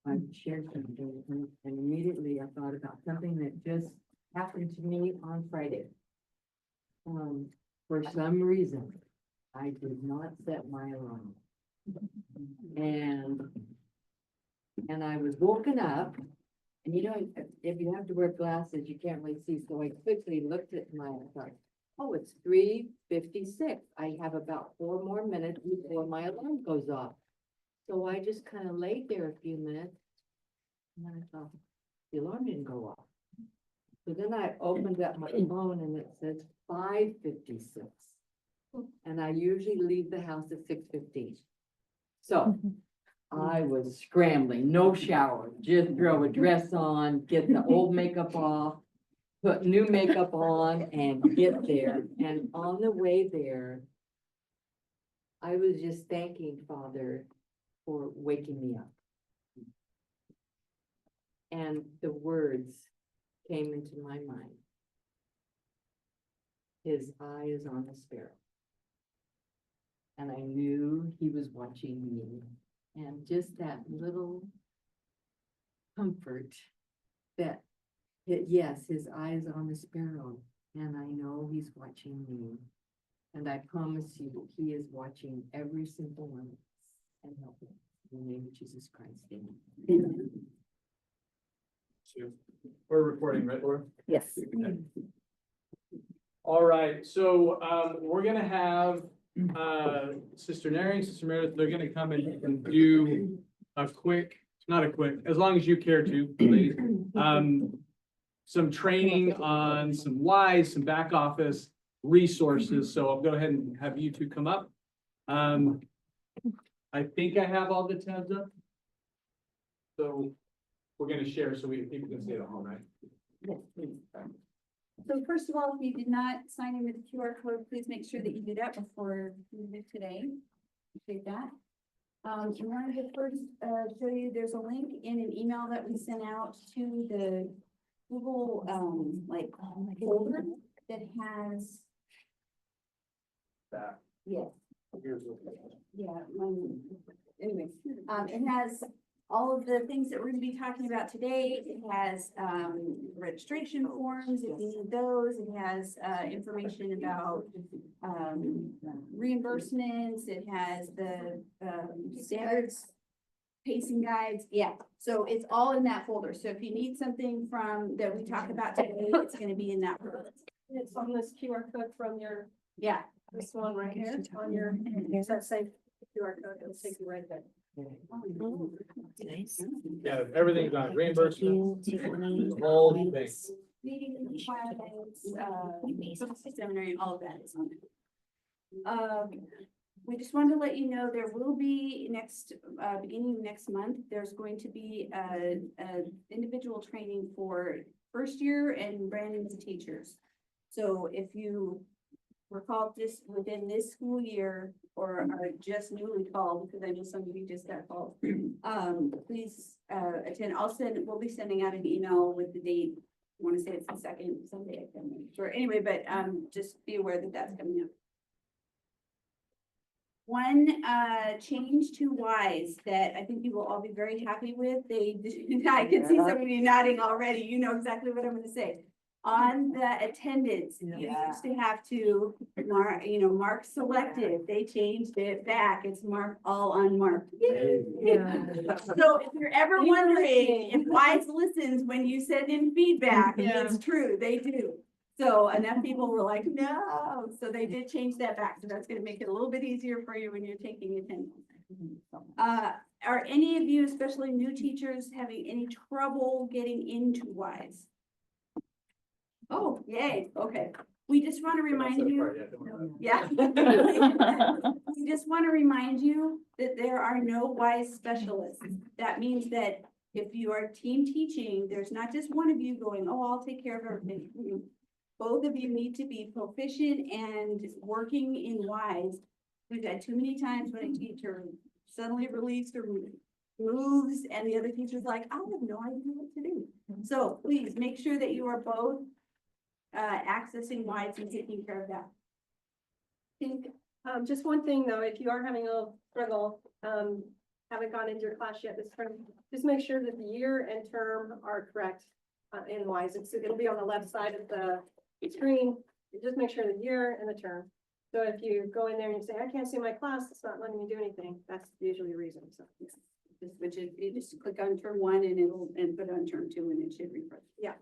I shared something and immediately I thought about something that just happened to me on Friday. For some reason, I did not set my alarm. And I was woken up, and you know, if you have to wear glasses, you can't really see, so I quickly looked at my, I thought, oh, it's 3:56. I have about 4 more minutes before my alarm goes off. So I just kind of laid there a few minutes, and then I thought, the alarm didn't go off. So then I opened up my phone and it says 5:56. And I usually leave the house at 6:15. So I was scrambling, no shower, just throw a dress on, get the old makeup off, put new makeup on and get there. And on the way there, I was just thanking Father for waking me up. And the words came into my mind. His eye is on the sparrow. And I knew he was watching me. And just that little comfort that, yes, his eye is on the sparrow. And I know he's watching me. And I promise you, he is watching every single one of us and helping. In the name of Jesus Christ, amen. We're recording, right, Laura? Yes. All right, so we're gonna have Sister Neri, Sister Meredith, they're gonna come and do a quick, not a quick, as long as you care to, ladies. Some training on some WISE, some back office resources. So I'll go ahead and have you two come up. I think I have all the tabs up. So we're gonna share so people can see it at home, right? Yes, please. So first of all, if you did not sign in with the QR code, please make sure that you do that before you do today. Appreciate that. I wanted to first show you, there's a link in an email that we sent out to the Google folder that has, Back. yes, Here's what- yeah, anyways, it has all of the things that we're gonna be talking about today. It has registration forms, if you need those. It has information about reimbursements. It has the standards, pacing guides. Yeah, so it's all in that folder. So if you need something from that we talk about today, it's gonna be in that folder. It's on this QR code from your, Yeah, this one right here, on your, does that say QR code? It'll take you right there. Nice. Yeah, everything's on reimbursement, the whole thing. meeting requirements, seminary, all of that is on there. We just wanted to let you know, there will be beginning next month, there's going to be a individual training for first year and brand new teachers. So if you were called just within this school year or are just newly called, because I know some of you just got called, please attend. We'll be sending out an email with the date. I want to say it's the second Sunday, I can't remember. Sure. Anyway, but just be aware that that's coming up. One change to WISE that I think you will all be very happy with. I can see some of you nodding already. You know exactly what I'm going to say. On the attendance, you used to have to mark selected. They changed it back. It's marked all unmarked. So if you're ever wondering if WISE listens when you send in feedback, it's true, they do. So enough people were like, no, so they did change that back. So that's gonna make it a little bit easier for you when you're taking attendance. Are any of you, especially new teachers, having any trouble getting into WISE? Oh, yay, okay. We just want to remind you. Yeah. We just want to remind you that there are no WISE specialists. That means that if you are team teaching, there's not just one of you going, oh, I'll take care of everything. Both of you need to be proficient and working in WISE. We've had too many times when a teacher suddenly released or moves and the other teacher's like, I have no idea what to do. So please make sure that you are both accessing WISE and taking care of that. I think just one thing though, if you are having a little struggle, haven't gone into your class yet this term, just make sure that the year and term are correct in WISE. It'll be on the left side of the screen. You just make sure the year and the term. So if you go in there and you say, I can't see my class, it's not letting me do anything, that's usually the reason, so. Just switch it, you just click on term 1 and it'll, and put on term 2 and it should refresh. Yeah.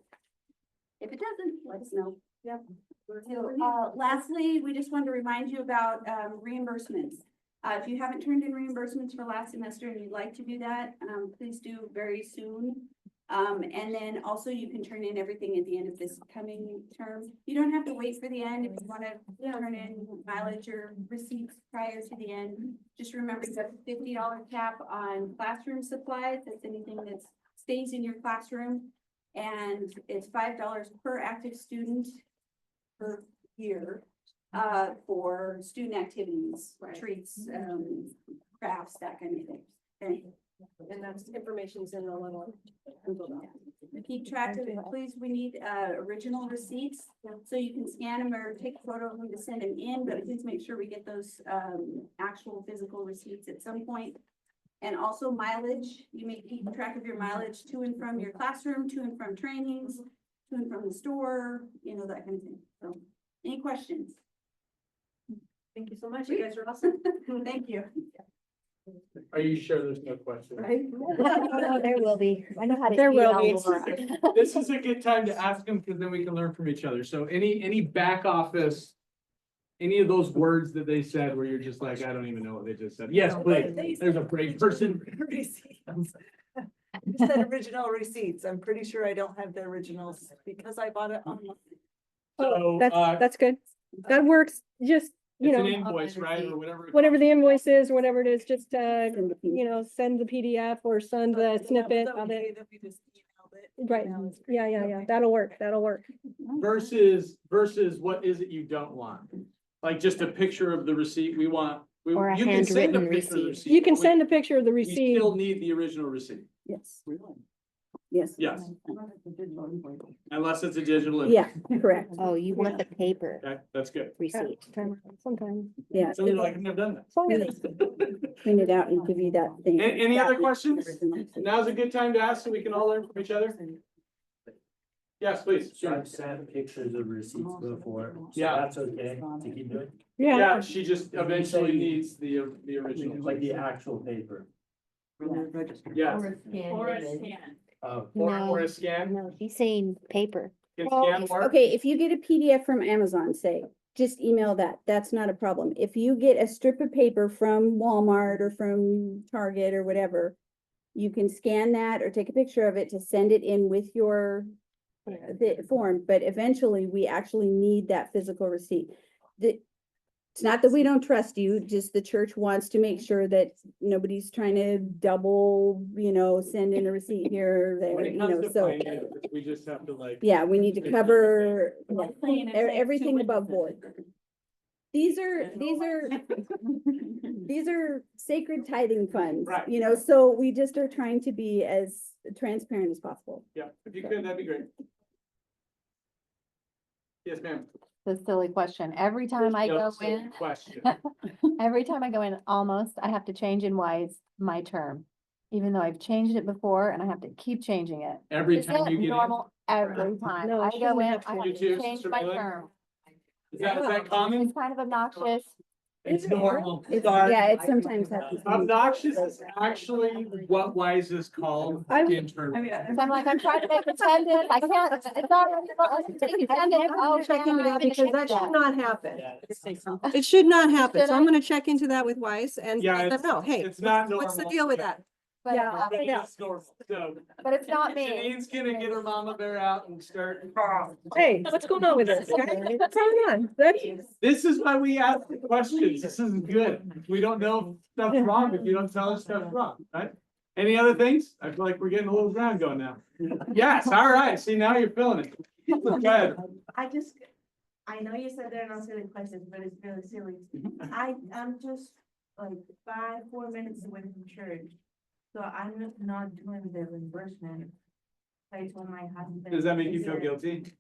If it doesn't, let us know. Yep. So, lastly, we just wanted to remind you about reimbursements. If you haven't turned in reimbursements for last semester and you'd like to do that, please do very soon. And then also you can turn in everything at the end of this coming term. You don't have to wait for the end if you want to turn in mileage or receipts prior to the end. Just remember you have a $50 cap on classroom supplies. That's anything that stays in your classroom. And it's $5 per active student per year for student activities, treats, crafts, that kind of thing. Okay. And that's information's in the little. Keep track of it, please. We need original receipts, so you can scan them or take a photo of them to send them in, but please make sure we get those actual physical receipts at some point. And also mileage, you may keep track of your mileage to and from your classroom, to and from trainings, to and from the store, you know, that kind of thing. So, any questions? Thank you so much. You guys are awesome. Thank you. Are you sure there's no question? Right? Oh, there will be. I know how to. There will email be. Laura. This is a good time to ask them, because then we can learn from each other. So any back office, any of those words that they said where you're just like, I don't even know what they just said. Yes, please. There's a brave person. Receipts. You said original receipts. I'm pretty sure I don't have the originals because I bought it online. So, That's good. That works. Just, you it's an know, invoice, right? Or whatever. whatever the invoice is, or whatever it is, just, you know, send the PDF or send the snippet of it. That we just emailed it. Right. Email is Yeah, great. yeah, yeah. Okay. That'll work. That'll work. Versus what is it you don't want? Like just a picture of the receipt. We want, Or a you can send a handwritten picture of the receipt. receipt. You can but send a picture of the We receipt. still need the original receipt. Yes. Yes. Yes. Unless it's a digital. image. Yeah, correct. Oh, you want the paper Okay, that's good. receipt. Sometimes. Yeah. Some of you are like, I've never done that. Print it out and give you that thing. Any other questions? Now's a good time to ask so we can all learn from each other. Yes, please. So I've sent pictures of receipts before. So Yeah. that's okay to keep doing, Yeah, she just eventually needs the original. like the actual paper. Yes. Or a scan. Or a scan. No, she's saying paper. Can Well, scan if- work? okay, if you get a PDF from Amazon, say, just email that. That's not a problem. If you get a strip of paper from Walmart or from Target or whatever, you can scan that or take a picture of it to send it in with your the form, but eventually we actually need that physical receipt. It's not that we don't trust you, just the church wants to make sure that nobody's trying to double, you know, send in a receipt here, or When there, it you comes know, to so. finance, we just have to like. Yeah, we need to cover Playing it safe, everything too. above board. These are sacred tithing funds, Right. you know, so we just are trying to be as transparent as possible. Yeah, if you could, that'd be great. Yes, ma'am. The silly question. Every time I No, go silly in, Question. every time I go in, almost, I have to change in WISE my term. Even though I've changed it before and I have to keep changing it. Every Is time that you get in, normal? Every time No, I it go shouldn't in, have I to. have You to too, change Sister my Miller? term. is that common? It's kind of obnoxious. It's normal. Yeah, it sometimes happens. Obnoxious is actually what WISE is called internally. So I'm like, I'm trying to make attendance. I can't, it's already. Attendance. Oh, Checking it out because that should not happen. Yeah. It should not happen. Should So I? I'm gonna check into that with Weiss and Yeah, let them know, hey, It's not normal. what's the deal with that? But, Yeah. But it is normal. So but it's not me. Janine's gonna get her mama bear out and start. Hey, what's going on with this? What's going on? That's, This is why we ask the questions. This isn't good. We don't know if stuff's wrong if you don't tell us stuff's wrong, right? Any other things? I feel like we're getting a little ground going now. Yes, all right. See, now you're feeling it. Go ahead. I know you said there are no silly questions, but it's really silly. I'm just like 4 minutes away from church. So I'm not doing the reimbursement. I told my husband. Does that make you feel guilty?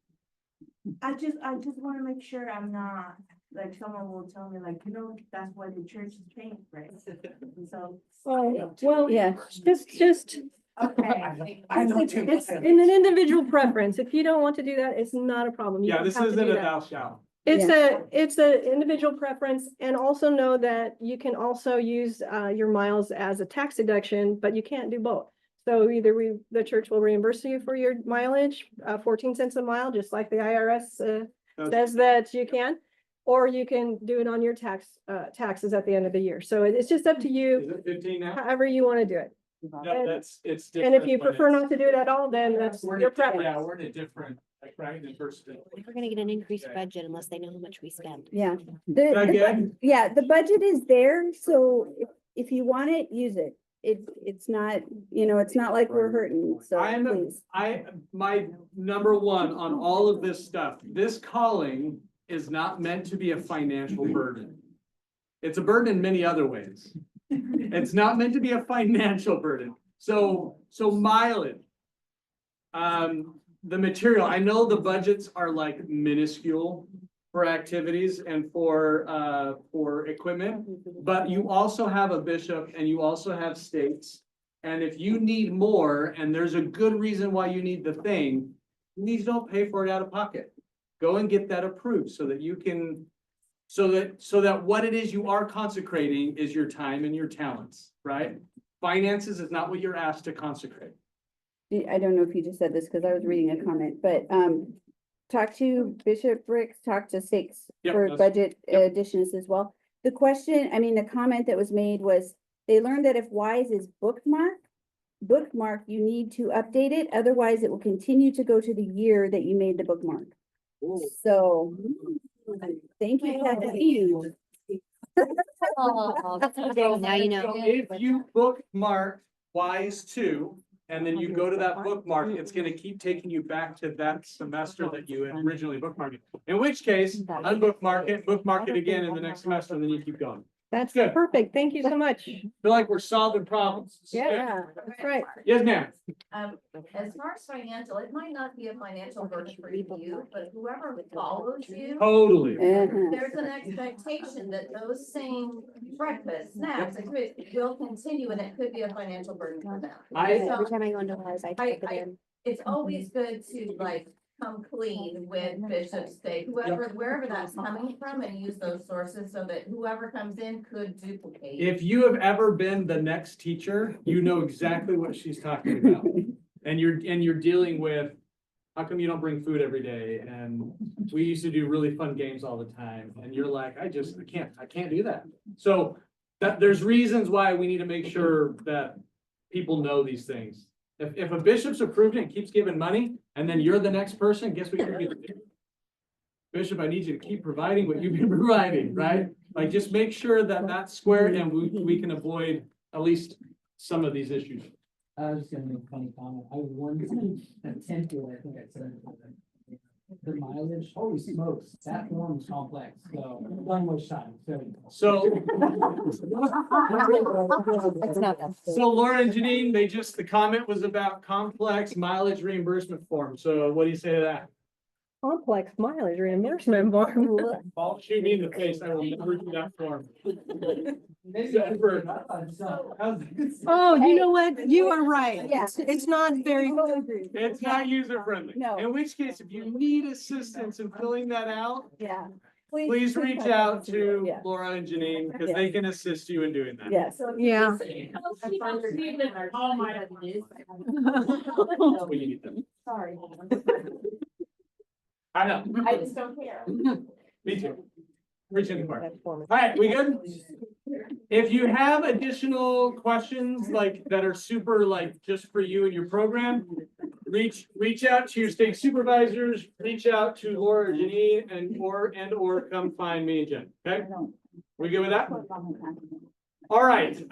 I just wanna make sure I'm not like someone will tell me like, that's why the church has changed, right? So, Well, Yeah. just, okay. it's in an individual preference. If you don't want to do that, it's not a problem. You Yeah, don't this have to isn't do a that. thou shalt. It's a individual preference, and also know that you can also use your miles as a tax deduction, but you can't do both. So either the church will reimburse you for your mileage, 14 cents a mile, just like the IRS says that you can, or you can do it on your taxes at the end of the year. So it's just up to you, Is it 15 now? however you want to do it. No, it's. And if you different when prefer it's- not to do it at all, then that's We're in your a- preference. Yeah, we're in a different, right, in first. We're gonna get an increased budget unless they know how much we spend. Yeah. Is that good? Yeah, the budget is there, so if you want it, use it. It's not, it's not like we're hurting, so please. My number one on all of this stuff, this calling is not meant to be a financial burden. It's a burden in many other ways. It's not meant to be a financial burden. So mileage. The material, I know the budgets are like minuscule for activities and for equipment, but you also have a bishop and you also have states. And if you need more, and there's a good reason why you need the thing, please don't pay for it out of pocket. Go and get that approved so that you can, so that what it is you are consecrating is your time and your talents, right? Finances is not what you're asked to consecrate. I don't know if you just said this because I was reading a comment, but talk to Bishop Briggs, talk to Stakes Yep, for that's- budget yep. additions as well. The comment that was made was, they learned that if WISE is bookmark, you need to update it, otherwise it will continue to go to the year that you made the bookmark. So, thank you, Kathleen. Oh, now you know. So if you bookmark WISE 2, and then you go to that bookmark, it's gonna keep taking you back to that semester that you had originally bookmarked. In which case, unbookmark it, bookmark it again in the next semester, and then you keep going. That's Good. perfect. Thank you so much. Feel like we're solving problems. Yeah, that's right. Yes, ma'am. As far as financial, it might not be a financial burden for you, but whoever follows you, Totally. Uh-huh. there's an expectation that those same breakfast, snacks, activities will continue, and it could be a financial burden for them. Every So time I go into Wise, I type it in. it's always good to like come clean with Bishop State, wherever that's coming from, and use those sources so that whoever comes in could duplicate. If you have ever been the next teacher, you know exactly what she's talking about. And you're dealing with, how come you don't bring food every day? And we used to do really fun games all the time. And you're like, I can't do that. So there's reasons why we need to make sure that people know these things. If a bishop's approved it and keeps giving money, and then you're the next person, guess what you're gonna do? Bishop, I need you to keep providing what you've been providing, right? Like, just make sure that that's square and we can avoid at least some of these issues. I was just gonna make a funny comment. I once attempted, I think I said, the mileage, holy smokes, that form is complex, so one more shot. So, It's not that. so Laura and Janine, the comment was about complex mileage reimbursement form. So what do you say to that? Complex mileage reimbursement form. I'll shoot me in the face. I will never do that form. Oh, you know what? You are right. Yeah. It's not very. It's not user friendly. No. In which case, if you need assistance in filling that out, Yeah. please reach out to Yeah. Laura and Janine because they can assist you in doing that. Yes. Yeah. That's what you need them. Sorry. I know. I just don't care. Me too. Reach in the car. All right, we good? If you have additional questions like that are super like just for you and your program, reach out to your state supervisors, reach out to Laura or Janine or come find me and Jen, okay? We good with that? All right,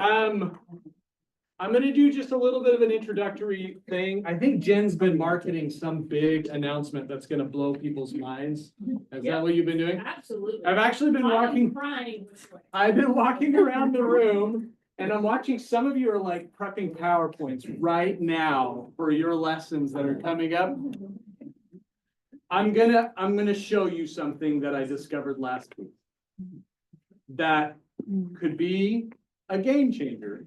I'm gonna do just a little bit of an introductory thing. I think Jen's been marketing some big announcement that's gonna blow people's minds. Is that what you've been doing? Absolutely. I've actually been walking. I've been walking around the room and I'm watching some of you are like prepping PowerPoints right now for your lessons that are coming up. I'm gonna show you something that I discovered last week. that could be a game changer,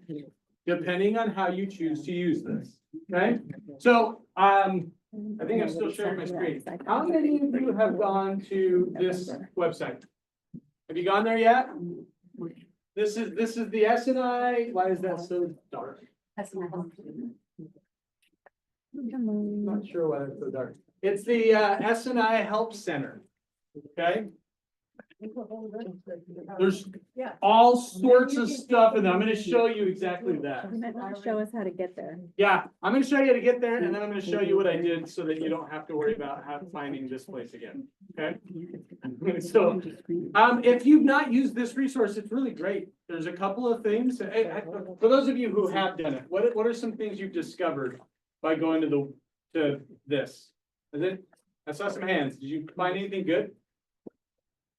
depending on how you choose to use this, okay? So, I think I'm still sharing my screen. How many of you have gone to this website? Have you gone there yet? This is the SNI, why is that so dark? Not sure why it's so dark. It's the SNI Help Center, okay? There's all sorts of stuff, and I'm gonna show you exactly that. You might want to show us how to get there. Yeah, I'm gonna show you how to get there, and then I'm gonna show you what I did so that you don't have to worry about finding this place again, okay? So, if you've not used this resource, it's really great. There's a couple of things, for those of you who have done it, what are some things you've discovered by going to this? Is it? I saw some hands. Did you find anything good?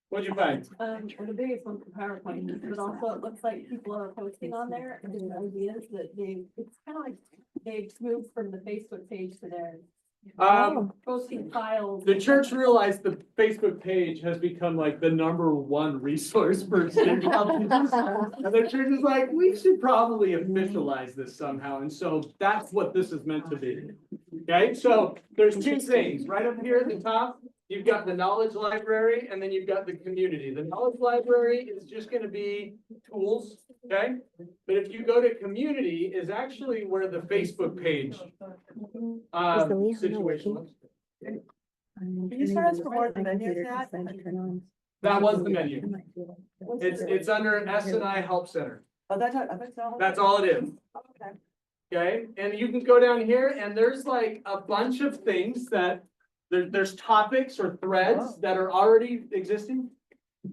What'd you find? The biggest one's the PowerPoint, but also it looks like people are posting on there and doing ideas that it's kind of like they've moved from the Facebook page to theirs. Posting files. The church realized the Facebook page has become like the #1 resource for student outreach. And the church is like, we should probably officialize this somehow. And so that's what this is meant to be. Okay, so there's two things right up here at the top. You've got the knowledge library and then you've got the community. The knowledge library is just going to be tools, okay? But if you go to community is actually where the Facebook page situation was. Can you start us for more than menus yet? That was the menu. It's under SNI Help Center. Oh, that's all. That's all it is. Okay. Okay, and you can go down here and there's like a bunch of things that there's topics or threads that are already existing.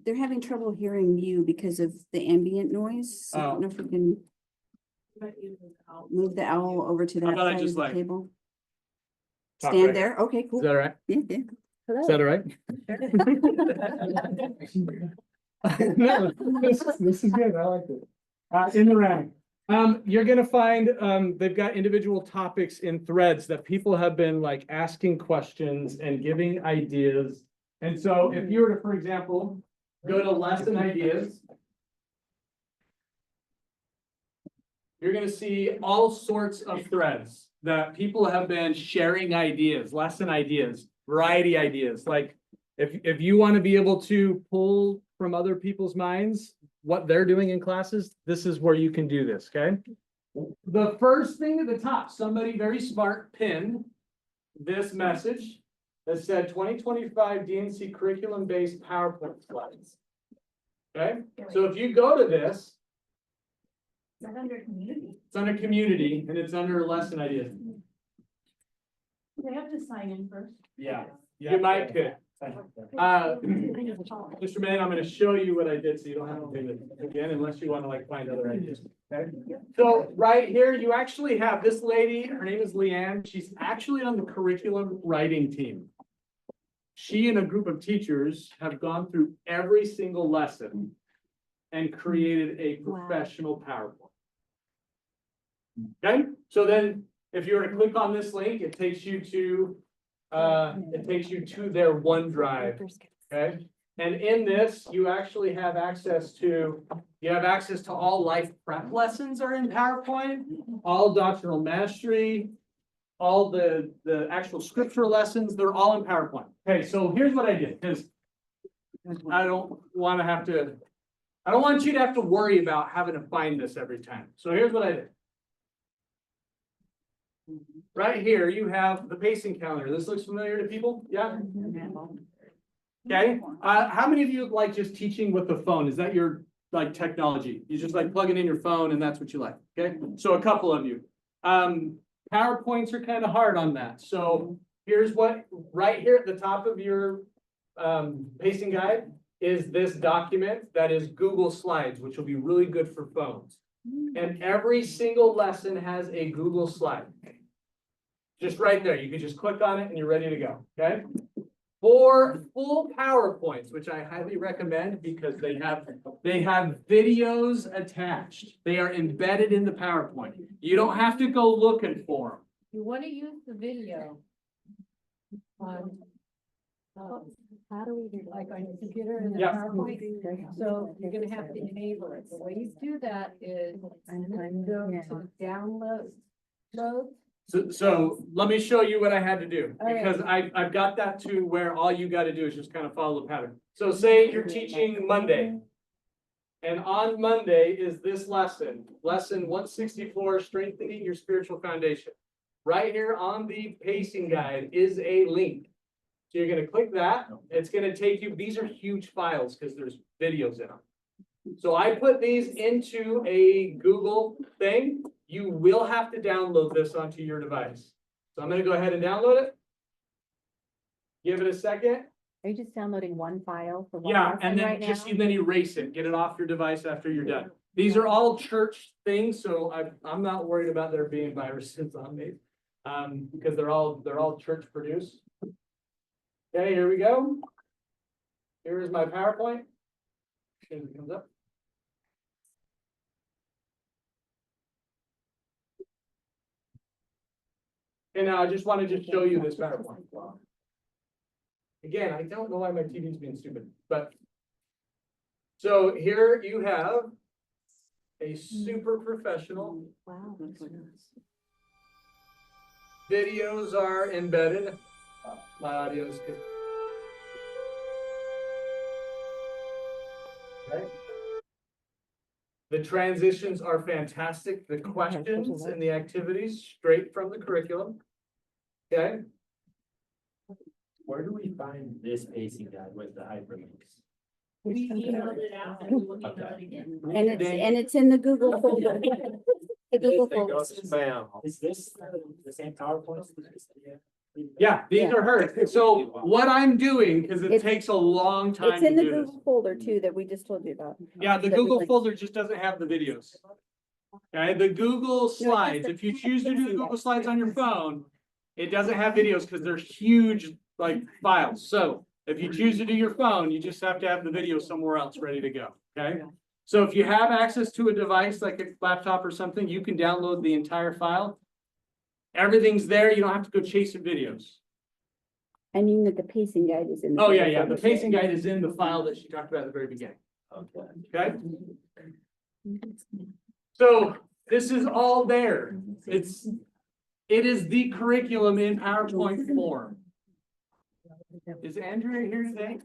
They're having trouble hearing you because of the ambient noise. So I don't know if we can move the owl over to How that about I side of just the like table. talk Stand right- there. Okay, Is cool. that all right? Yeah, yeah. Is that all right? No, this is good. I like it. In the rack. You're gonna find, they've got individual topics in threads that people have been like asking questions and giving ideas. And so if you were to, for example, go to lesson ideas, you're gonna see all sorts of threads that people have been sharing ideas, lesson ideas, variety ideas. Like if you want to be able to pull from other people's minds what they're doing in classes, this is where you can do this, okay? The first thing at the top, somebody very smart pinned this message that said 2025 DNC curriculum-based PowerPoint slides. Okay, so if you go to this, Is that under community? it's under community and it's under lesson ideas. They have to sign in first. Yeah. You might could. Mr. Mann, I'm gonna show you what I did, so you don't have to do this again unless you want to like find other ideas. Okay. So right here, you actually have this lady, her name is Leanne. She's actually on the curriculum writing team. She and a group of teachers have gone through every single lesson and created a professional PowerPoint. Okay, so then if you were to click on this link, it takes you to their OneDrive, okay? And in this, you actually have access to, all life prep lessons are in PowerPoint, all doctrinal mastery, all the actual scripture lessons, they're all in PowerPoint. Okay, so here's what I did, because I don't want you to have to worry about having to find this every time. So here's what I did. Right here, you have the pacing calendar. This looks familiar to people? Yeah? Okay, how many of you like just teaching with the phone? Is that your like technology? You just like plugging in your phone and that's what you like, okay? So a couple of you. PowerPoints are kind of hard on that. So here's what, right here at the top of your pacing guide is this document that is Google Slides, which will be really good for phones. And every single lesson has a Google slide. Just right there, you can just click on it and you're ready to go, okay? For full PowerPoints, which I highly recommend because they have videos attached. They are embedded in the PowerPoint. You don't have to go looking for them. You want to use the video on How do we do like on your computer and the Yeah. PowerPoint. So you're gonna have to enable it. The way you do that is go to download, So let me show you what I had to do, All right. because I've got that to where all you gotta do is just kind of follow the pattern. So say you're teaching Monday. And on Monday is this lesson 164, strengthening your spiritual foundation. Right here on the pacing guide is a link. So you're gonna click that, it's gonna take you, these are huge files because there's videos in them. So I put these into a Google thing. You will have to download this onto your device. So I'm gonna go ahead and download it. Give it a second. Are you just downloading one file for one Yeah, lesson and then right just, now? and then erase it, get it off your device after you're done. These are all church things, so I'm not worried about there being viruses on these. Because they're all church produced. Okay, here we go. Here is my PowerPoint. As soon as it comes up. And now I just wanted to show you this PowerPoint. Again, I don't know why my TV's being stupid, but. So here you have a super professional. Wow. Videos are embedded. My audio is good. Right. The transitions are fantastic. The questions and the activities straight from the curriculum. Okay. Where do we find this pacing guide with the hyperlinks? We emailed it out and we will email it again. And it's in the Google folder. The Google folder. Is this the same PowerPoint? Yeah, these are hers. So what I'm doing, because it It's- takes a long time It's to in the do this. Google folder too that we just told you about. Yeah, the that we Google linked. folder just doesn't have the videos. Okay, the Google Slides, if you choose to do the Google Slides on your phone, it doesn't have videos because they're huge, like, files. So if you choose to do your phone, you just have to have the video somewhere else ready to go, okay? So if you have access to a device like a laptop or something, you can download the entire file. Everything's there, you don't have to go chasing videos. I mean that the pacing guide is in. Oh, yeah, Google yeah, the folder. pacing guide is in the file that she talked about at the very beginning, Okay. okay? So this is all there. It is the curriculum in PowerPoint form. Is Andrea here today?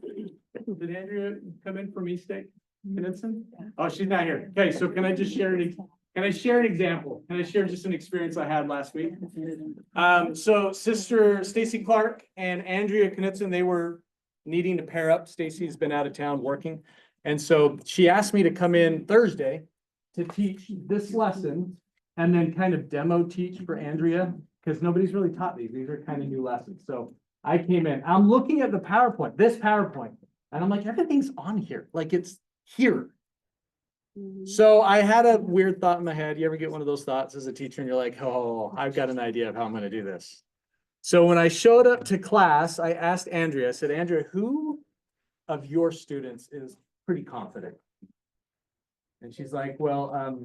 Did Andrea come in from East State? Knudsen? Oh, she's not here. Okay, so can I just share can I share an example? Can I share just an experience I had last week? So Sister Stacy Clark and Andrea Knudsen, they were needing to pair up. Stacy's been out of town working. And so she asked me to come in Thursday to teach this lesson and then kind of demo teach for Andrea, because nobody's really taught these. These are kind of new lessons. So I came in, I'm looking at the PowerPoint, this PowerPoint, and I'm like, everything's on here, like it's here. So I had a weird thought in my head. You ever get one of those thoughts as a teacher and you're like, oh, I've got an idea of how I'm going to do this. So when I showed up to class, I asked Andrea, I said, Andrea, who of your students is pretty confident? And she's like, well,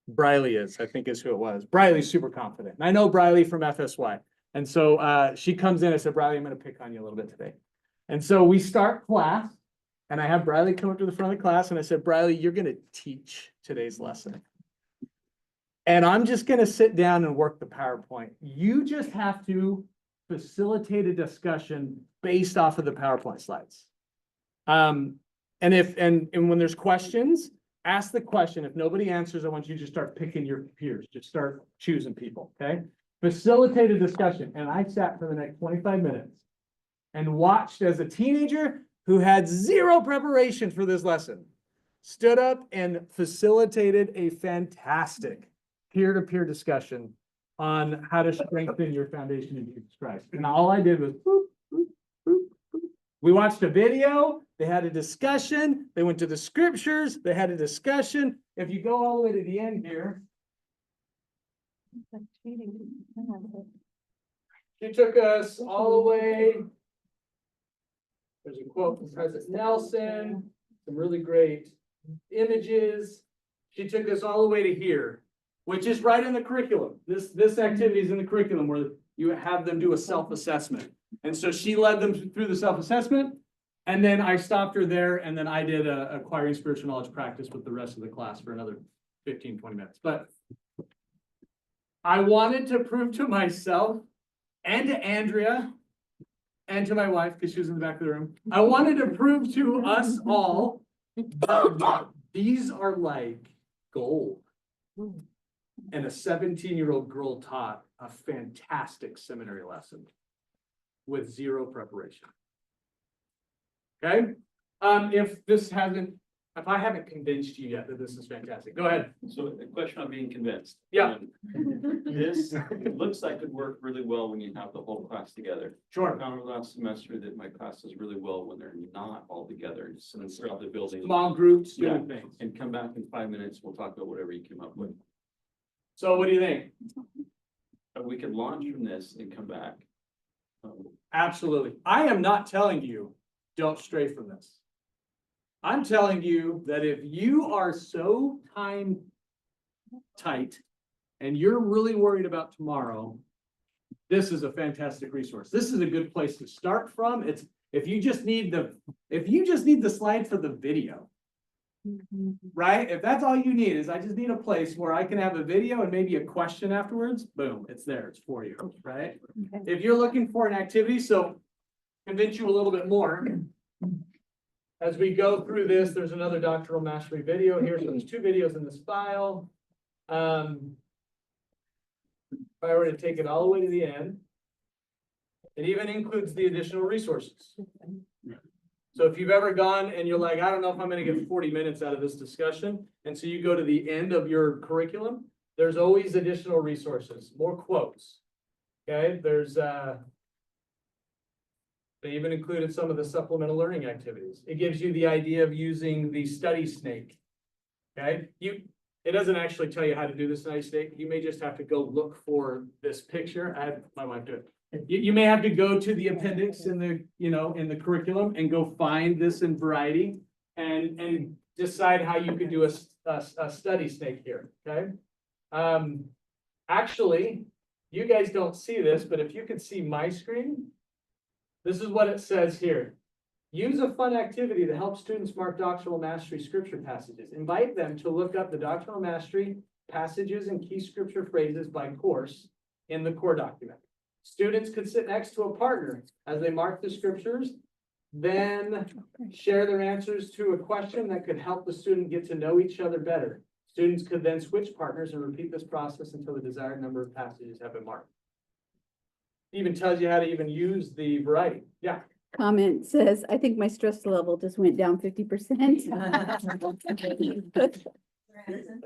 Briley is, I think is who it was. Briley's super confident. And I know Briley from FSY. And so she comes in, I said, Briley, I'm going to pick on you a little bit today. And so we start class. And I have Briley come up to the front of the class and I said, Briley, you're going to teach today's lesson. And I'm just going to sit down and work the PowerPoint. You just have to facilitate a discussion based off of the PowerPoint slides. And when there's questions, ask the question. If nobody answers, I want you to just start picking your peers. Just start choosing people, okay? Facilitate a discussion. And I sat for the next 25 minutes and watched as a teenager who had zero preparation for this lesson, stood up and facilitated a fantastic peer-to-peer discussion on how to strengthen your foundation in Jesus Christ. And all I did was boop, boop, boop, boop. We watched a video, they had a discussion, they went to the scriptures, they had a discussion. If you go all the way to the end here, she took us all the way. There's a quote from President Nelson, some really great images. She took us all the way to here, which is right in the curriculum. This activity is in the curriculum where you have them do a self-assessment. And so she led them through the self-assessment. And then I stopped her there and then I did a acquiring spiritual knowledge practice with the rest of the class for another 15, 20 minutes. But I wanted to prove to myself and to Andrea and to my wife, because she was in the back of the room, I wanted to prove to us all that these are like gold. And a 17-year-old girl taught a fantastic seminary lesson with zero preparation. Okay, if I haven't convinced you yet that this is fantastic, go ahead. So the question on being convinced. Yeah. This, it looks like it worked really well when you have the whole class together. I Sure. found last semester that my class does really well when they're not all together, just inside the building. Small groups doing Yeah. things. And come back in 5 minutes, we'll talk about whatever you came up with. So what do you think? We could launch from this and come back. Absolutely. I am not telling you, don't stray from this. I'm telling you that if you are so time tight and you're really worried about tomorrow, this is a fantastic resource. This is a good place to start from. It's if you just need the slide for the video, right? If that's all you need is I just need a place where I can have a video and maybe a question afterwards, boom, it's there, it's for you, right? If you're looking for an activity, so convince you a little bit more. As we go through this, there's another doctoral mastery video here. So there's 2 videos in this file. If I were to take it all the way to the end, it even includes the additional resources. So if you've ever gone and you're like, I don't know if I'm going to get 40 minutes out of this discussion. And so you go to the end of your curriculum, there's always additional resources, more quotes. Okay, they even included some of the supplemental learning activities. It gives you the idea of using the study snake. Okay, it doesn't actually tell you how to do the study snake. You may just have to go look for this picture. I had my wife do it. You may have to go to the appendix in the curriculum and go find this in variety and decide how you could do a study snake here. Okay. Actually, you guys don't see this, but if you could see my screen, this is what it says here. Use a fun activity to help students mark doctrinal mastery scripture passages. Invite them to look up the doctrinal mastery passages and key scripture phrases by course in the core document. Students could sit next to a partner as they mark the scriptures, then share their answers to a question that could help the student get to know each other better. Students could then switch partners and repeat this process until the desired number of passages have been marked. It even tells you how to even use the variety. Yeah. Comment says, I think my stress level just went down 50%.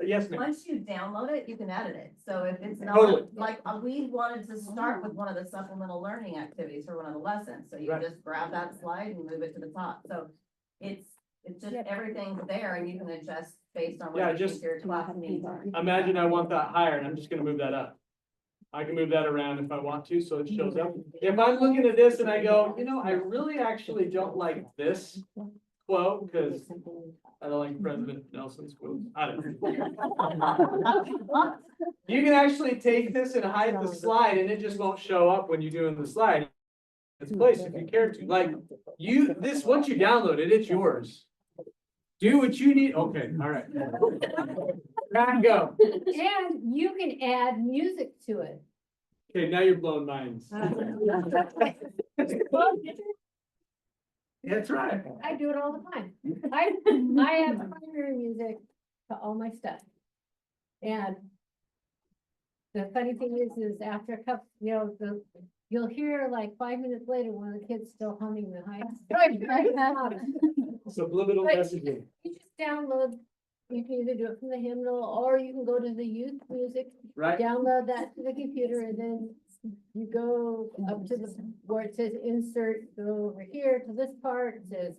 Yes, ma'am. Once you download it, you can edit it. So if it's Totally. not, like, we wanted to start with one of the supplemental learning activities for one of the lessons. So you Right. just grab that slide and move it to the top. So it's just, everything's there and you can adjust based on Yeah, what you just- think your class needs are. Imagine I want that higher and I'm just gonna move that up. I can move that around if I want to, so it shows up. If I'm looking at this and I go, I really actually don't like this quote because I don't like President Nelson's quotes. I don't know. You can actually take this and hide the slide and it just won't show up when you're doing the slide. It's place if you care to. Like once you download it, it's yours. Do what you need. Okay, all right. Back go. And you can add music to it. Okay, now you're blowing minds. That's right. I do it all the time. I have primary music to all my stuff. And the funny thing is after a couple, you'll hear like 5 minutes later, one of the kids still humming the high. Subliminal But messaging. You just download, you can either do it from the hymnal or you can go to the youth music, Right? download that to the computer, and then you go up to where it says insert, go over here to this part, it says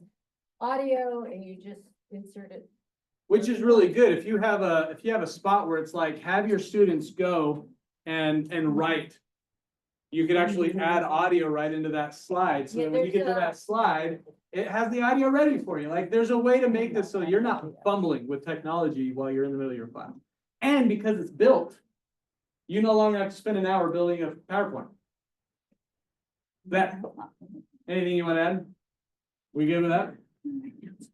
audio, and you just insert it. Which is really good. If you have a spot where it's like, have your students go and write. You could actually add audio right into that slide. So Yeah, that when you get to there's a- that slide, it has the audio ready for you. Like there's a way to make this so you're not fumbling with technology while you're in the middle of your class. And because it's built, you no longer have to spend an hour building a PowerPoint. That, anything you want to add? We good with that?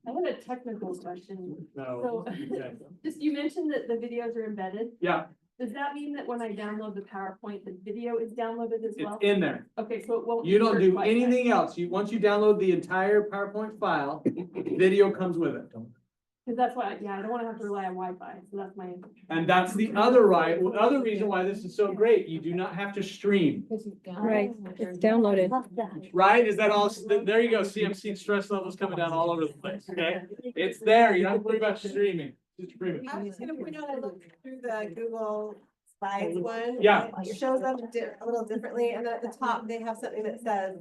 I have a technical question. No. So, Okay. just, you mentioned that the videos are embedded. Yeah, Does that mean that when I download the PowerPoint, the video is downloaded as it's well? in there. Okay, so it won't. You don't search do Wi-Fi. anything else. Once you download the entire PowerPoint file, video comes with it. Cause that's why, yeah, I don't wanna have to rely on Wi-Fi, so that's my. And that's the other other reason why this is so great. You do not have to stream, Right, it's downloaded. right? Is that all? There you go. See, I'm seeing stress levels coming down all over the place, okay? It's there. You don't have to worry about streaming. Just stream it. I was gonna point out, I looked through the Google Slides one. Yeah. It shows up a little differently, and then at the top, they have something that says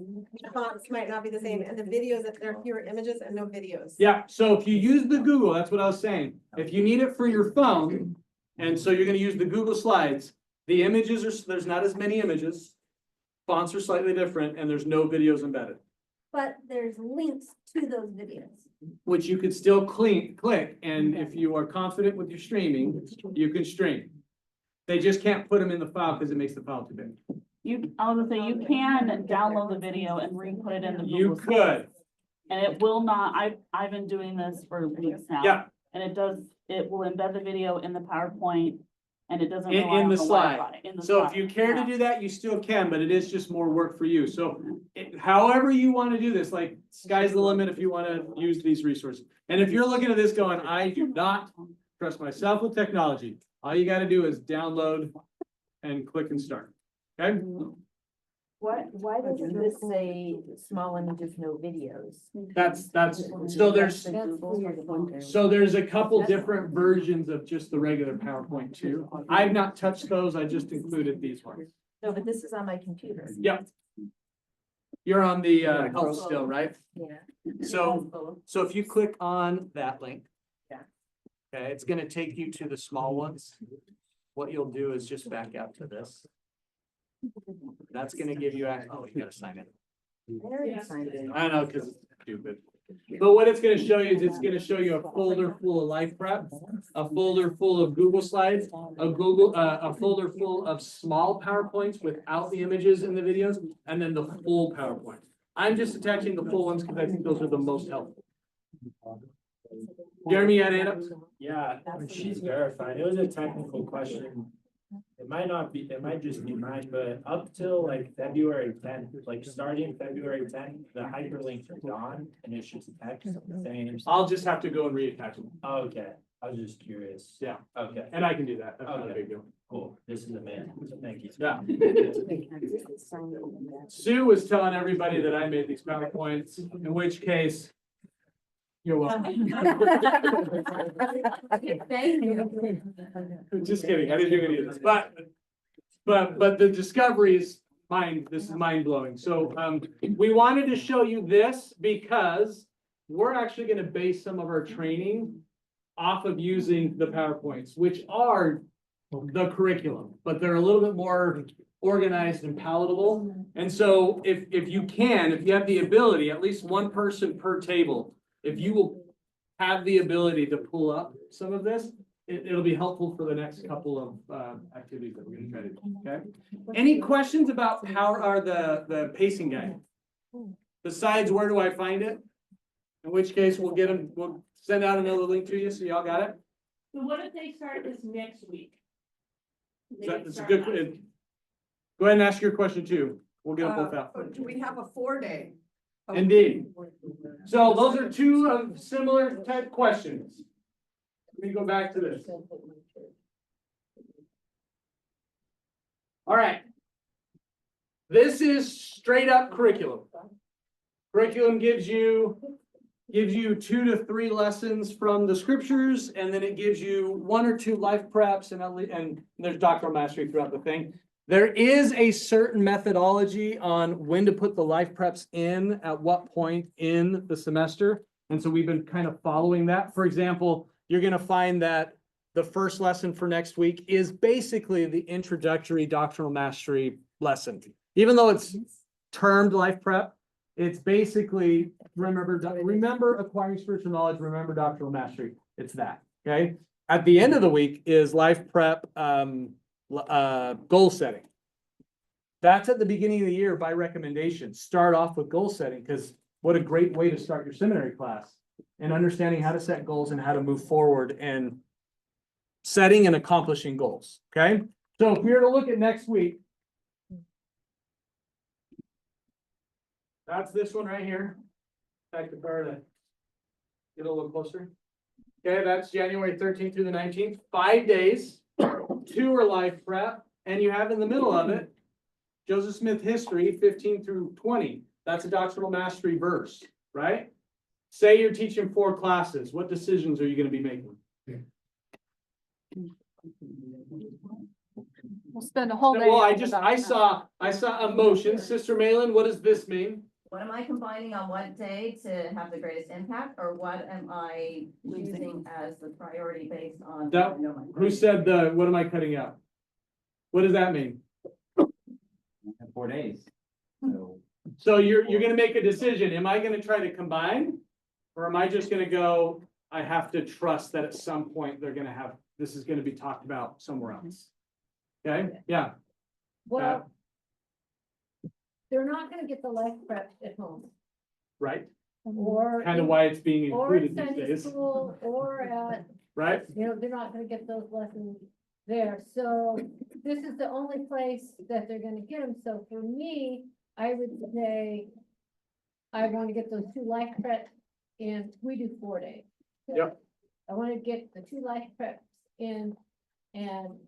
fonts might not be the same, and the videos, that there are fewer images and no videos. Yeah, so if you use the Google, that's what I was saying. If you need it for your phone, and so you're gonna use the Google Slides, the images are, there's not as many images. Fonts are slightly different, and there's no videos embedded, But there's links to those videos. which you could still click, and if you are confident with your streaming, you can stream. They just can't put them in the file because it makes the file too big. I was gonna say, you can download the video and re-put it in the You Google Slides. could, And it will not, I've been doing this for weeks now. yeah, And it will embed the video in the PowerPoint and it doesn't In- rely in on the the slide. Wi-Fi. In the so if slide, you care to yeah. do that, you still can, but it is just more work for you. So however you want to do this, like sky's the limit if you want to use these resources. And if you're looking at this going, I do not trust myself with technology, all you got to do is download and click and start. Okay? Why doesn't this say small images, no videos? That's, so there's a couple different versions of just the regular PowerPoint too. I've not touched those. I just included these ones. No, but this is on my computer. Yep. You're on the health still, right? Yeah. So if you click on that link. Yeah. Okay, it's gonna take you to the small ones. What you'll do is just back out to this. That's gonna give you, oh, you gotta sign in. I already signed in. I know, cause it's stupid. But what it's gonna show you is it's gonna show you a folder full of life prep, a folder full of Google Slides, a folder full of small PowerPoints without the images and the videos, and then the full PowerPoint. I'm just attaching the full ones because I think those are the most helpful. Jeremy, you had a hand up? Yeah, she's verified. It was a technical question. It might not be, it might just be mine, but up till like February 10th, like starting February 10th, the hyperlinks are gone and it's just text saying. I'll just have to go and reattach them. Oh, okay, I was just curious. Yeah. Okay, And I can do that. That's not a Okay. big deal. cool. This is amazing. Thank you. Yeah. Sue was telling everybody that I made these PowerPoints, in which case. You're welcome. Thank you. Just kidding, I didn't do any of this, but the discovery is this is mind blowing. So, we wanted to show you this because we're actually gonna base some of our training off of using the PowerPoints, which are the curriculum, but they're a little bit more organized and palatable. And so if you have the ability, at least one person per table, if you will have the ability to pull up some of this, it'll be helpful for the next couple of activities that we're gonna try to do, okay? Any questions about the pacing guide? Besides, where do I find it? In which case, we'll send out another link to you, so y'all got it? So what if they start this next week? That's a good, go ahead and ask your question too. We'll get them both out. Do we have a 4-day? Indeed. So those are two of similar type questions. Let me go back to this. All right. This is straight up curriculum. Curriculum gives you 2 to 3 lessons from the scriptures, and then it gives you 1 or 2 life preps, and there's doctrinal mastery throughout the thing. There is a certain methodology on when to put the life preps in, at what point in the semester. And so we've been kind of following that. For example, you're going to find that the first lesson for next week is basically the introductory doctrinal mastery lesson. Even though it's termed life prep, it's basically remember acquiring spiritual knowledge, remember doctrinal mastery. It's that, okay? At the end of the week is life prep, goal setting. That's at the beginning of the year by recommendation. Start off with goal setting, because what a great way to start your seminary class and understanding how to set goals and how to move forward and setting and accomplishing goals. Okay. So if we were to look at next week, that's this one right here. Back to bar to get a little closer. Okay, that's January 13th through the 19th, 5 days, 2 are life prep, and you have in the middle of it, Joseph Smith history, 15 through 20. That's a doctrinal mastery verse, right? Say you're teaching 4 classes. What decisions are you going to be making? We'll spend a whole day. Well, on the I saw emotion. Sister Malin, what does this mean? What am I combining on what day to have the greatest impact, or what am I choosing as the priority based on? That, who said what am I cutting out? What does that mean? 4 days. So you're gonna make a decision. Am I gonna try to combine? Or am I just gonna go, I have to trust that at some point this is gonna be talked about somewhere else? Okay, yeah. Well, they're not gonna get the life prep at home, Right, or. kind of why it's being Or at included these Sunday days, school, or at, right? they're not gonna get those lessons there, so this is the only place that they're gonna get them, so for me, I would say I wanna get those 2 life preps, and we do 4 days. Yep. I wanna get the 2 life preps in and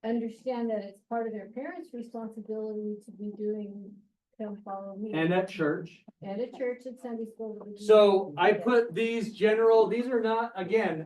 understand that it's part of their parents' responsibility to be doing, come follow me. And at church. And at church and Sunday school. So I put these these are not, again,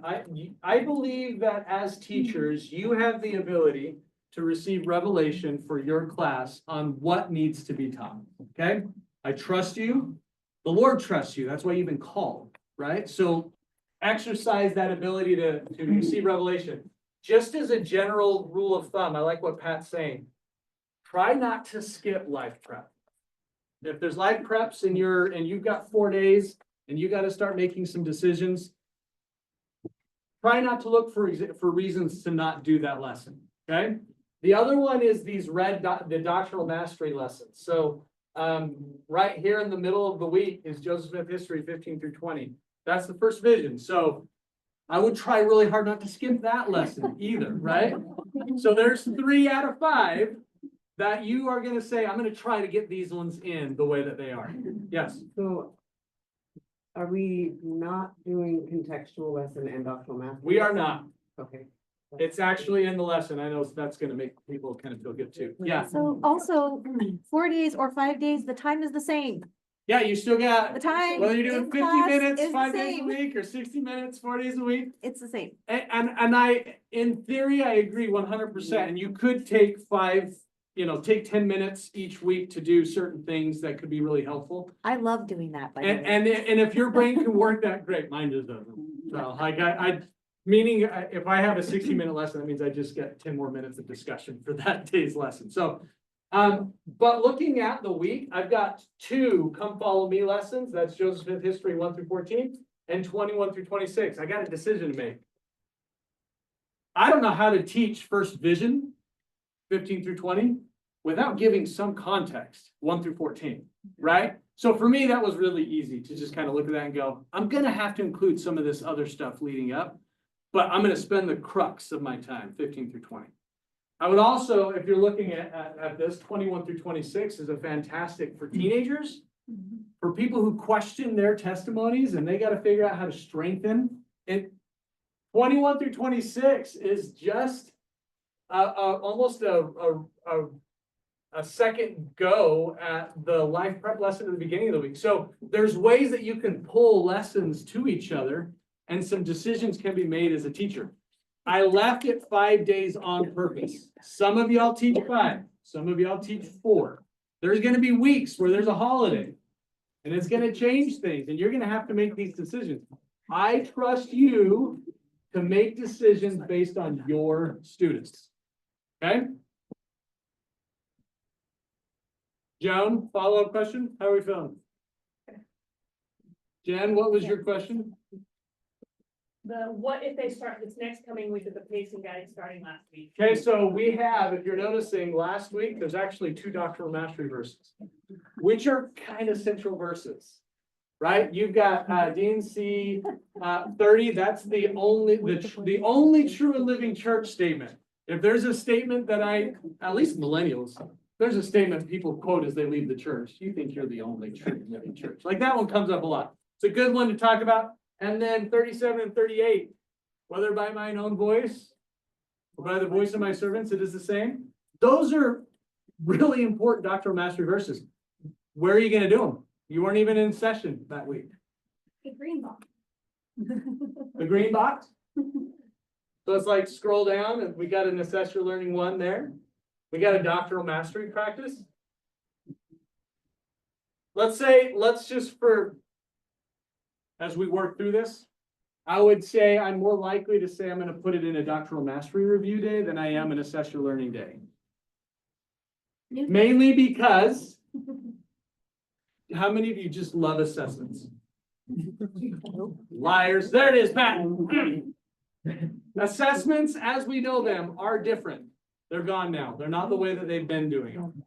I believe that as teachers, you have the ability to receive revelation for your class on what needs to be taught, okay? I trust you. The Lord trusts you. That's why you've been called, right? So exercise that ability to receive revelation. Just as a general rule of thumb, I like what Pat's saying. Try not to skip life prep. If there's life preps and you've got 4 days and you got to start making some decisions, try not to look for reasons to not do that lesson. Okay. The other one is these the doctrinal mastery lessons. So right here in the middle of the week is Joseph Smith history 15 through 20. That's the first vision. So I would try really hard not to skip that lesson either, right? So there's 3 out of 5 that you are going to say, I'm going to try to get these ones in the way that they are. Yes. So are we not doing contextual lesson and doctrinal math? We are not. Okay. It's actually in the lesson. I know that's going to make people kind of feel good too. Yeah. So also 4 days or 5 days, the time is the same. Yeah, you still got, The time whether you're doing in 50 class minutes, is the 5 days a same. week, or 60 minutes, 4 days a week. It's the same. And I, in theory, I agree 100%. And you could take take 10 minutes each week to do certain things that could be really helpful. I love doing that, by the way. And if your brain can work that, great, mine just doesn't. So like meaning if I have a 60-minute lesson, that means I just get 10 more minutes of discussion for that day's lesson. So, but looking at the week, I've got 2 come follow me lessons. That's Joseph Smith history 1 through 14 and 21 through 26. I got a decision to make. I don't know how to teach first vision 15 through 20 without giving some context 1 through 14, right? So for me, that was really easy to just kind of look at that and go, I'm going to have to include some of this other stuff leading up, but I'm going to spend the crux of my time 15 through 20. I would also, if you're looking at this, 21 through 26 is a fantastic for teenagers, for people who question their testimonies and they got to figure out how to strengthen it. 21 through 26 is just almost a second go at the life prep lesson at the beginning of the week. So there's ways that you can pull lessons to each other and some decisions can be made as a teacher. I left it 5 days on purpose. Some of y'all teach 5, some of y'all teach 4. There's going to be weeks where there's a holiday and it's going to change things and you're going to have to make these decisions. I trust you to make decisions based on your students. Okay? Joan, follow-up question? How are we feeling? Jen, what was your question? what if they start this next coming week with the pacing guide starting last week? Okay, so we have, if you're noticing, last week, there's actually 2 doctrinal mastery verses, which are kind of central verses. Right? You've got D&C 30, that's the only true and living church statement. If there's a statement that at least millennials, there's a statement people quote as they leave the church. You think you're the only true and living church. Like that one comes up a lot. It's a good one to talk about. And then 37 and 38, whether by mine own voice or by the voice of my servants, it is the same. Those are really important doctrinal mastery verses. Where are you going to do them? You weren't even in session that week. The green box. The green box? So it's like scroll down and we got an assess your learning 1 there. We got a doctrinal mastery practice. Let's just as we work through this, I would say I'm more likely to say I'm going to put it in a doctrinal mastery review day than I am an assess your learning day. Mainly because how many of you just love assessments? Liars. There it is, Pat. Assessments, as we know them, are different. They're gone now. They're not the way that they've been doing them.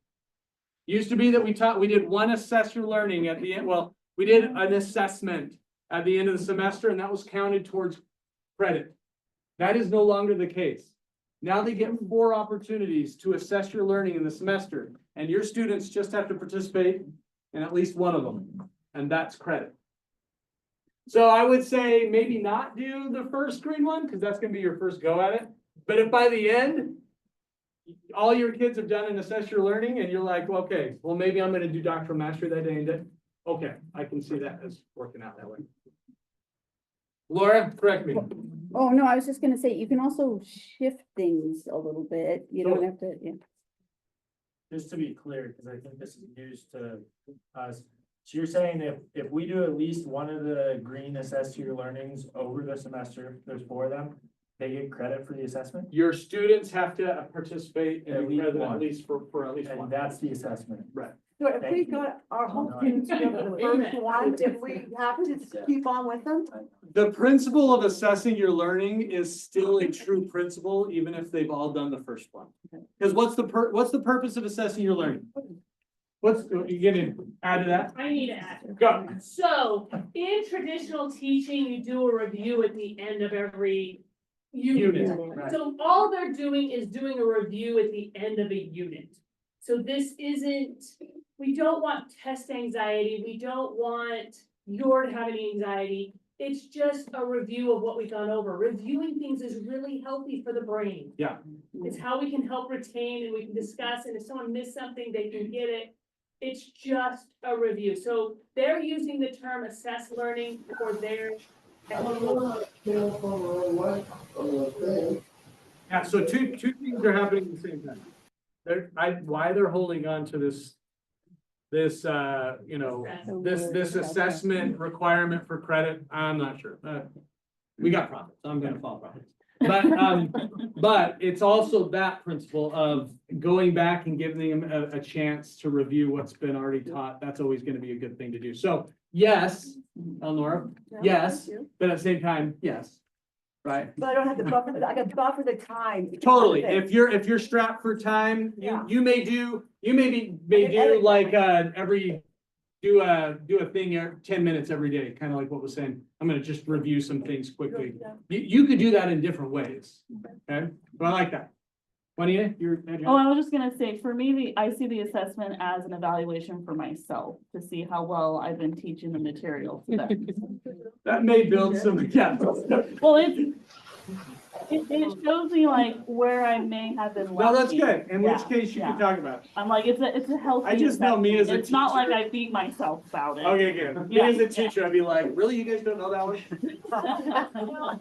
Used to be that we did one assess your learning at the end. Well, we did an assessment at the end of the semester, and that was counted towards credit. That is no longer the case. Now they get 4 opportunities to assess your learning in the semester, and your students just have to participate in at least one of them, and that's credit. So I would say maybe not do the first green one, because that's going to be your first go at it. But if by the end, all your kids have done an assess your learning, and you're like, well, okay, well, maybe I'm going to do doctrinal mastery that day, and okay, I can see that as working out that way. Laura, correct me. Oh, no, I was just gonna say, you can also shift things a little bit. You don't have to, yeah. Just to be clear, because I think this is news to us. So you're saying if we do at least one of the green assess your learnings over the semester, there's 4 of them, they get credit for the assessment? Your students have to participate At in least credit one. at least for at least And one. that's the assessment. Right. So if we got our whole students together the first one, did we have to keep on with them? The principle of assessing your learning is still a true principle, even if they've all done the first one. Because what's the purpose of assessing your learning? You gonna add to that? I need to add. Go. So in traditional teaching, you do a review at the end of every unit. Right. So all they're doing is doing a review at the end of a unit. So this isn't, we don't want test anxiety. We don't want your to have any anxiety. It's just a review of what we've gone over. Reviewing things is really healthy for the brain. Yeah. It's how we can help retain and we can discuss, and if someone missed something, they can get it. It's just a review. So they're using the term assess learning for their. Yeah, so two things are happening at the same time. Why they're holding on to this assessment requirement for credit, I'm not sure. We got profits, I'm gonna follow profits. But it's also that principle of going back and giving them a chance to review what's been already taught. That's always gonna be a good thing to do. So, yes, Eleanor, yes, but at the same time, yes. Right? But I don't have to buffer, I got to buffer the time. Totally. If you're strapped for time, you may do like do a thing 10 minutes every day, kind of like what was saying. I'm gonna just review some things quickly. You could do that in different ways. Okay, but I like that. Juanita, you're. Oh, I was just gonna say, for me, I see the assessment as an evaluation for myself to see how well I've been teaching the material to them. That may build some, yeah. Well, it shows me like where I may have been lacking. No, that's good. In which Yeah, case you can talk about it. I'm like, it's a healthy. I just know me as a It's not like teacher. I beat myself about it. Okay, good. Me as a teacher, I'd be like, really, you guys don't know that one?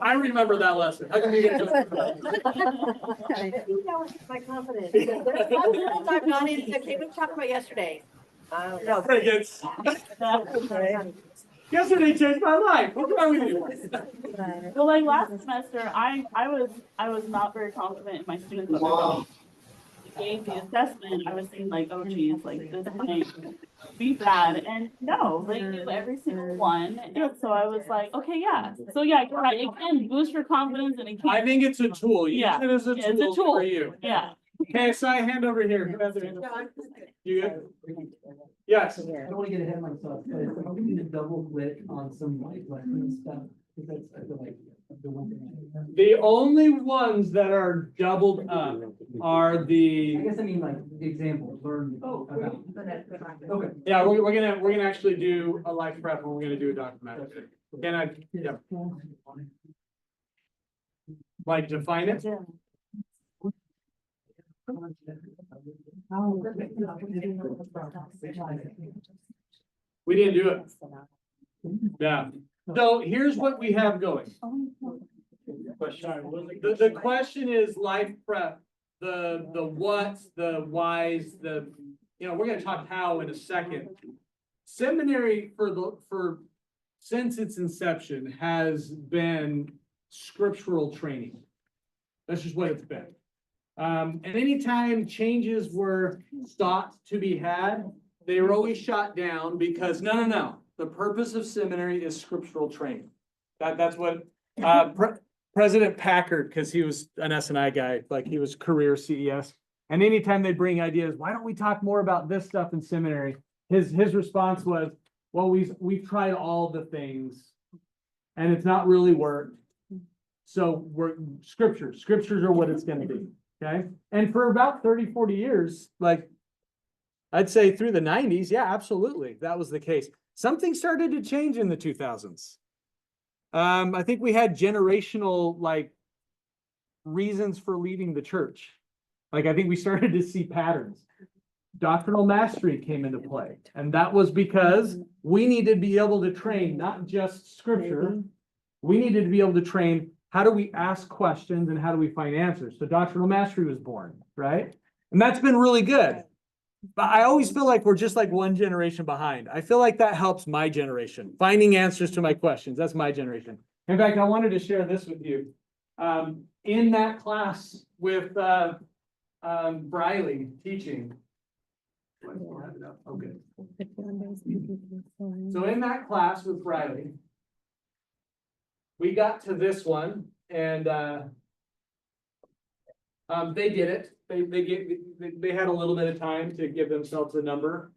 I remember that lesson. How come you guys don't? I think that was my confidence. I'm not in, okay, we talked about yesterday. No. Pretty good. Yesterday changed my life. What's wrong with you? Well, like last semester, I was not very confident in my students. gave the assessment, I was thinking like, oh geez, like this might be bad. And no, they knew every single one. And so I was like, okay, yeah. So yeah, you're right. It can boost your confidence and it I can, think it's a tool. Use Yeah. it as a Yeah, it's a tool tool. for you. yeah. Okay, so I hand over here. Who has their hand up? You good? Yes. I don't wanna get ahead of myself, but it's like, we need to double click on some like reference stuff, because that's, I feel like, the one thing. The only ones that are doubled up are I the, guess I mean like, the example, learn about. Okay. yeah, we're gonna actually do a life prep and we're gonna do a documentary. Can I, yeah, like define it? We didn't do it. Yeah. So here's what we have going. The question is life prep, the what's, the why's, we're gonna talk how in a second. Seminary since its inception has been scriptural training. That's just what it's been. And anytime changes were thought to be had, they were always shot down because no. The purpose of seminary is scriptural training. That's what President Packard, because he was an S&I guy, like he was career CES. And anytime they bring ideas, why don't we talk more about this stuff in seminary? His response was, well, we've tried all the things and it's not really worked. So scriptures are what it's gonna be, okay? And for about 30, 40 years, like I'd say through the 90s, yeah, absolutely, that was the case. Something started to change in the 2000s. I think we had generational reasons for leaving the church. Like I think we started to see patterns. Doctrinal mastery came into play. And that was because we needed to be able to train not just scripture. We needed to be able to train how do we ask questions and how do we find answers. So doctrinal mastery was born, right? And that's been really good. But I always feel like we're just like one generation behind. I feel like that helps my generation. Finding answers to my questions, that's my generation. In fact, I wanted to share this with you. In that class with Briley teaching. Okay. So in that class with Briley, we got to this one and they did it. They had a little bit of time to give themselves a number,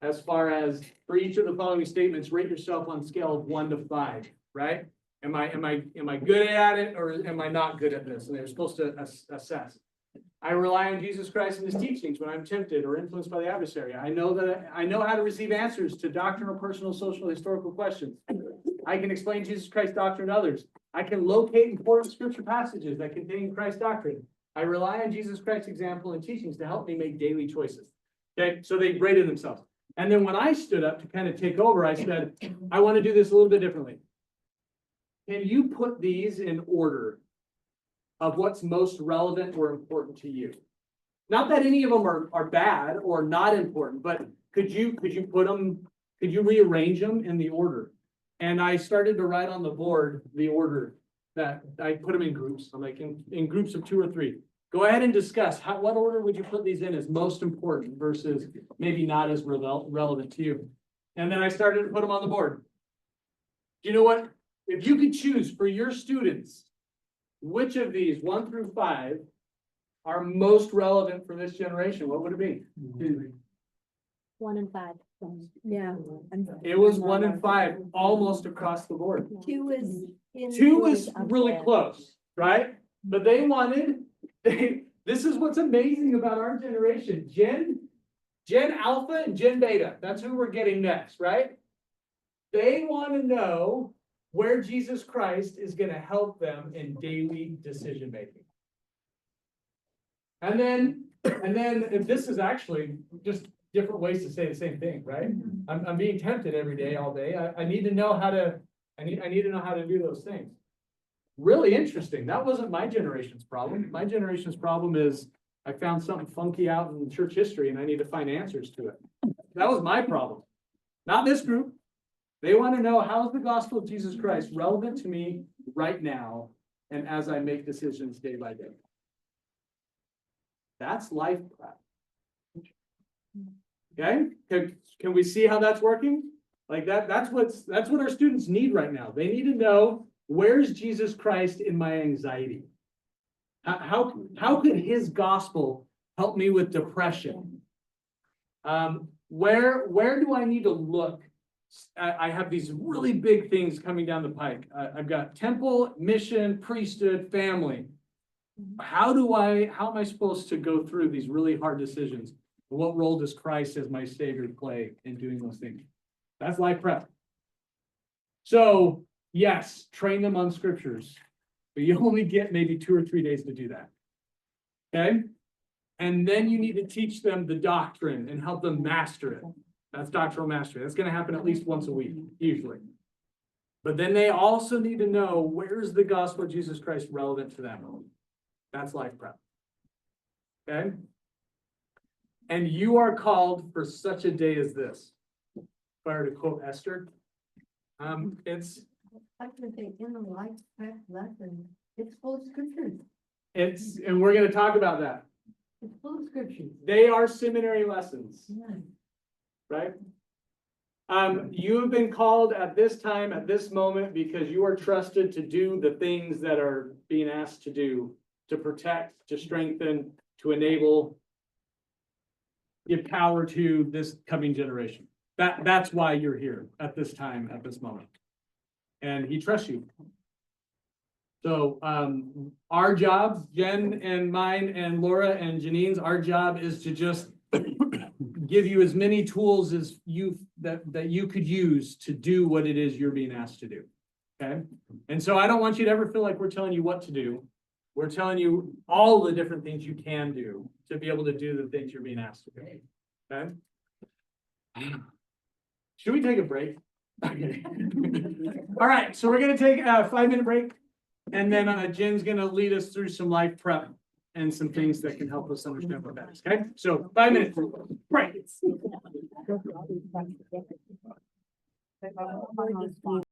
as far as for each of the following statements, rate yourself on a scale of 1 to 5, right? Am I good at it or am I not good at this? And they were supposed to assess. I rely on Jesus Christ and his teachings when I'm tempted or influenced by the adversary. I know how to receive answers to doctrinal, personal, social, historical questions. I can explain Jesus Christ's doctrine to others. I can locate important scripture passages that contain Christ's doctrine. I rely on Jesus Christ's example and teachings to help me make daily choices. Okay, so they graded themselves. And then when I stood up to kind of take over, I said, I want to do this a little bit differently. Can you put these in order of what's most relevant or important to you? Not that any of them are bad or not important, but could you rearrange them in the order? And I started to write on the board the order that I put them in groups. I'm like in groups of 2 or 3. Go ahead and discuss what order would you put these in as most important versus maybe not as relevant to you. And then I started to put them on the board. You know what? If you could choose for your students, which of these 1 through 5 are most relevant for this generation, what would it be? 1 and 5. Yeah. It was 1 and 5 almost across the board. 2 is. 2 was really close, right? But this is what's amazing about our generation. Gen Alpha and Gen Beta, that's who we're getting next, right? They want to know where Jesus Christ is going to help them in daily decision making. And then if this is actually just different ways to say the same thing, right? I'm being tempted every day, all day. I need to know how to, I need to know how to do those things. Really interesting. That wasn't my generation's problem. My generation's problem is I found something funky out in church history and I need to find answers to it. That was my problem. Not this group. They want to know, how is the gospel of Jesus Christ relevant to me right now and as I make decisions day by day? That's life prep. Okay, can we see how that's working? Like that's what our students need right now. They need to know, where's Jesus Christ in my anxiety? How could his gospel help me with depression? Where do I need to look? I have these really big things coming down the pike. I've got temple, mission, priesthood, family. How am I supposed to go through these really hard decisions? What role does Christ as my Savior play in doing those things? That's life prep. So yes, train them on scriptures, but you only get maybe 2 or 3 days to do that. Okay? And then you need to teach them the doctrine and help them master it. That's doctrinal mastery. That's going to happen at least once a week, usually. But then they also need to know, where's the gospel of Jesus Christ relevant to them? That's life prep. Okay? And you are called for such a day as this. If I were to quote Esther, it's I can say in the life prep lesson, it's full of scriptures. and we're going to talk about that. It's full of scriptures. They are seminary lessons, right? You have been called at this time, at this moment, because you are trusted to do the things that are being asked to do, to protect, to strengthen, to enable, give power to this coming generation. That's why you're here at this time, at this moment. And he trusts you. So our job, Jen and mine and Laura and Janine's, our job is to just give you as many tools as that you could use to do what it is you're being asked to do. Okay. And so I don't want you to ever feel like we're telling you what to do. We're telling you all the different things you can do to be able to do the things you're being asked to do. Okay. Should we take a break? Okay. All right. So we're going to take a 5-minute break. And then Jen's going to lead us through some life prep and some things that can help us understand what that is. Okay. So 5 minutes break.